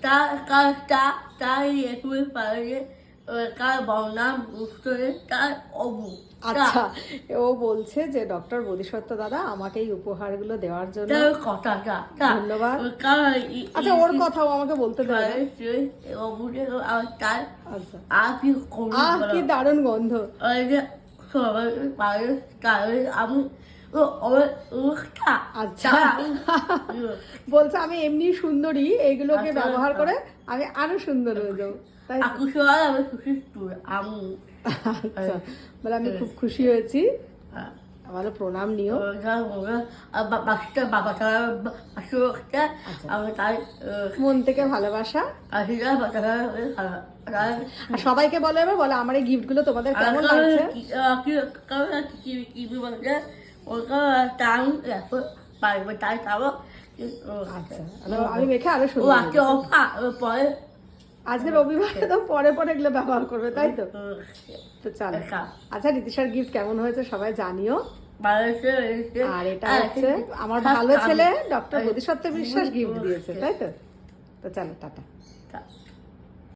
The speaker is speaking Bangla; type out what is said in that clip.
তার একটু পারে তার বর্ণাম উত্তরে তার অবু। আচ্ছা, ও বলছে যে ডক্টর বোধিসত্ত্ব দাদা আমাকে এই উপহারগুলো দেওয়ার জন্য তার কথাটা ধন্যবাদ। আচ্ছা, ওর কথাও আমাকে বলতে দেবে না? তার আচ্ছা, আপনি কি দারুণ গন্ধ। সবাই পারে তাহলে আমি আচ্ছা, বলছে আমি এমনি সুন্দরী, এইগুলোকে ব্যবহার করে আমি আরো সুন্দর হয়ে যাবো, তাই তো? আমি খুশি আমি আচ্ছা, বলে আমি খুব খুশি হয়েছি, ভালো প্রণাম নিও। মন থেকে ভালোবাসা। আর সবাইকে বলে এবার, বলে আমার এই গিফট গুলো তোমাদের কেমন লাগছে। আচ্ছা, আমি মেখে আরো সুন্দর। আজকে রবিবারে তো পরে পরে এগুলো ব্যবহার করবে, তাই তো? তো চলো। আচ্ছা, নীতিশার গিফট কেমন হয়েছে সবাই জানিও। আর এটা হচ্ছে আমার ভালো ছেলে ডক্টর বোধিসত্ত্ব বিশ্বাস গিফট দিয়েছে, তাই তো? তো চলো, টাটা।